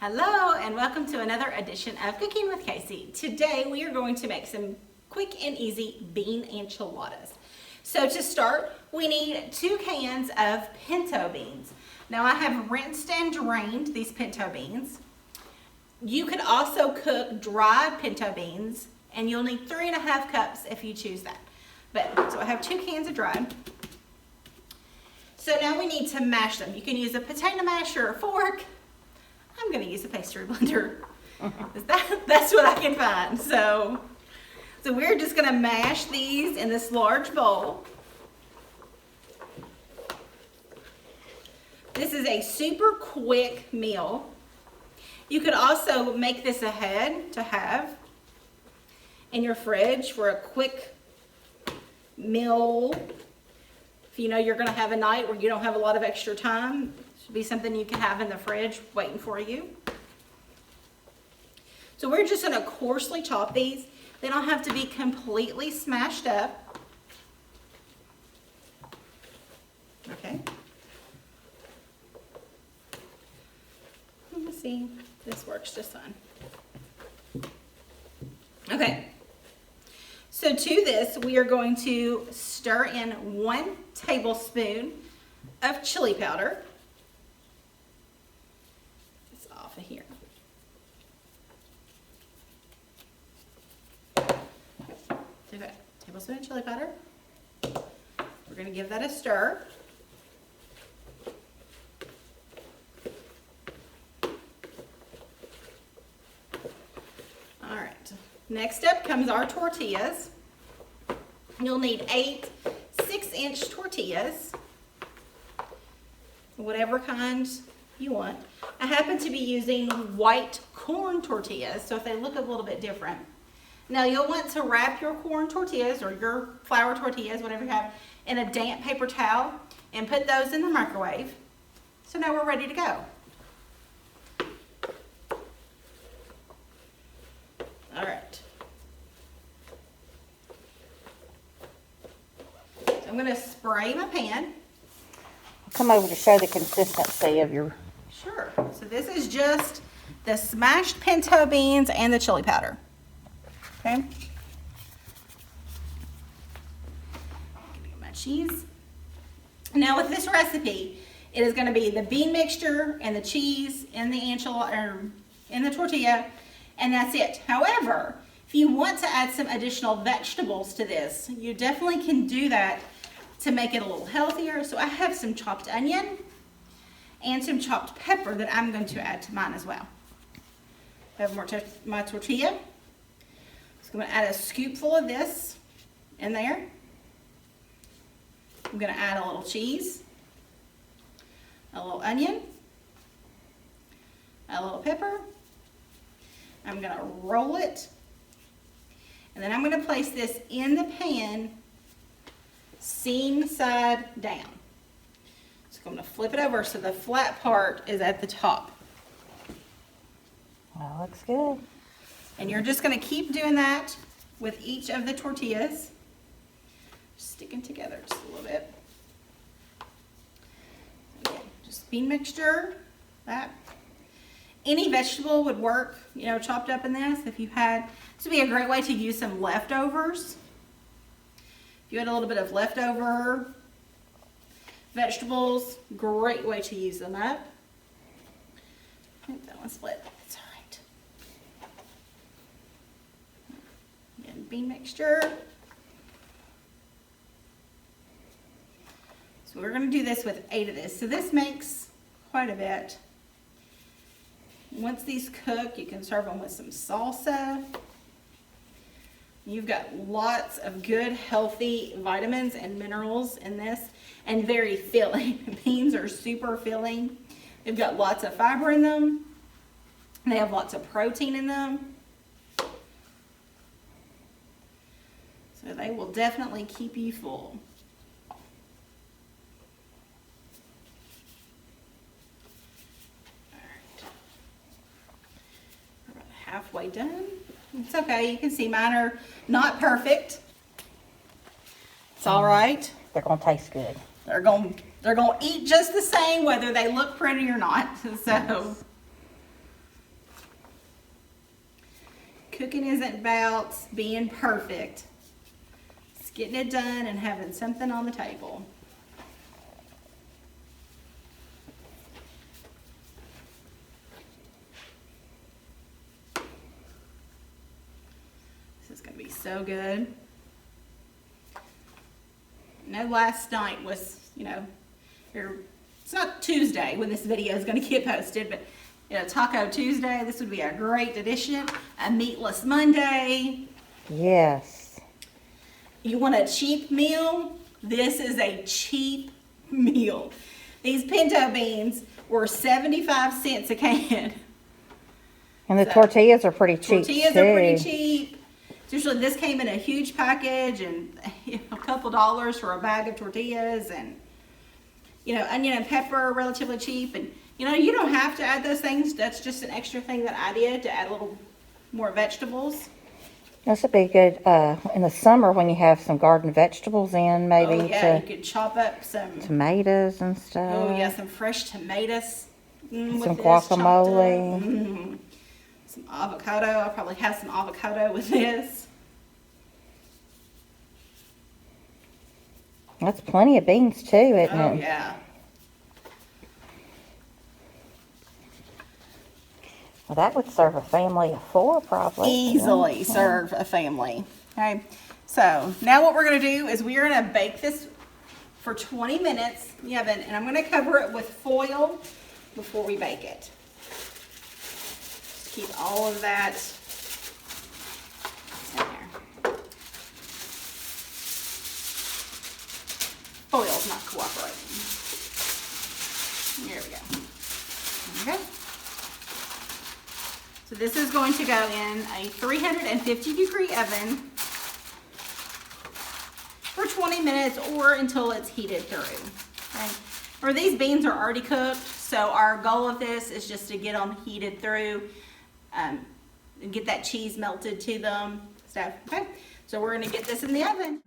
Hello and welcome to another edition of Cooking with Kacy. Today we are going to make some quick and easy bean enchiladas. So to start, we need 2 cans of pinto beans. Now I have rinsed and drained these pinto beans. You could also cook dried pinto beans and you'll need 3.5 cups if you choose that. So I have 2 cans of dried. So now we need to mash them. You can use a potato masher or a fork. I'm going to use a pastry blender. That's what I can find. So we're just going to mash these in this large bowl. This is a super quick meal. You could also make this ahead to have in your fridge for a quick meal. If you know you're going to have a night where you don't have a lot of extra time, should be something you can have in the fridge waiting for you. So we're just going to coarsely chop these. They don't have to be completely smashed up. Okay. Let's see. This works just fine. Okay. So to this, we are going to stir in 1 tablespoon of chili powder. It's off of here. Okay, tablespoon of chili powder. We're going to give that a stir. All right. Next up comes our tortillas. You'll need 8 6-inch tortillas, whatever kind you want. I happen to be using white corn tortillas, so if they look a little bit different. Now you'll want to wrap your corn tortillas or your flour tortillas, whatever you have, in a damp paper towel and put those in the microwave. So now we're ready to go. All right. I'm going to spray my pan. I'll come over to show the consistency of your... Sure. So this is just the smashed pinto beans and the chili powder. Okay. Get my cheese. Now with this recipe, it is going to be the bean mixture and the cheese and the enchilada, or in the tortilla, and that's it. However, if you want to add some additional vegetables to this, you definitely can do that to make it a little healthier. So I have some chopped onion and some chopped pepper that I'm going to add to mine as well. I have my tortilla. So I'm going to add a scoopful of this in there. I'm going to add a little cheese, a little onion, a little pepper. I'm going to roll it, and then I'm going to place this in the pan seam side down. So I'm going to flip it over so the flat part is at the top. That looks good. And you're just going to keep doing that with each of the tortillas. Sticking together just a little bit. Again, just bean mixture, that. Any vegetable would work, you know, chopped up in this. If you had, this would be a great way to use some leftovers. If you had a little bit of leftover vegetables, great way to use them up. I think that one split. It's all right. Again, bean mixture. So we're going to do this with 8 of this. So this makes quite a bit. Once these cook, you can serve them with some salsa. You've got lots of good, healthy vitamins and minerals in this, and very filling. Beans are super filling. They've got lots of fiber in them. They have lots of protein in them. So they will definitely keep you full. Halfway done. It's okay. You can see mine are not perfect. It's all right. They're going to taste good. They're going to eat just the same whether they look pretty or not. So cooking isn't about being perfect. It's getting it done and having something on the table. This is going to be so good. I know last night was, it's not Tuesday when this video is going to get posted, but Taco Tuesday, this would be a great addition. A meatless Monday. Yes. You want a cheap meal? This is a cheap meal. These pinto beans were 75 cents a can. And the tortillas are pretty cheap Tortillas are pretty cheap. Usually this came in a huge package and a couple dollars for a bag of tortillas, and onion and pepper are relatively cheap, and you don't have to add those things. That's just an extra thing that I did to add a little more vegetables. This would be good in the summer when you have some garden vegetables in, maybe. Oh yeah, you could chop up some tomatoes and stuff. Oh yeah, some fresh tomatoes. Some guacamole. Some avocado. I'll probably have some avocado with this. That's plenty of beans too, isn't it? Oh yeah. Well, that would serve a family of 4 probably. Easily serve a family. Okay, so now what we're going to do is we're going to bake this for 20 minutes in the oven, and I'm going to cover it with foil before we bake it. Just keep all of that in there. Foil's not cooperating. There we go. Okay. So this is going to go in a 350-degree oven for 20 minutes or until it's heated through. Okay? Or these beans are already cooked, so our goal of this is just to get them heated through and get that cheese melted to them. So, okay, so we're going to get this in the oven.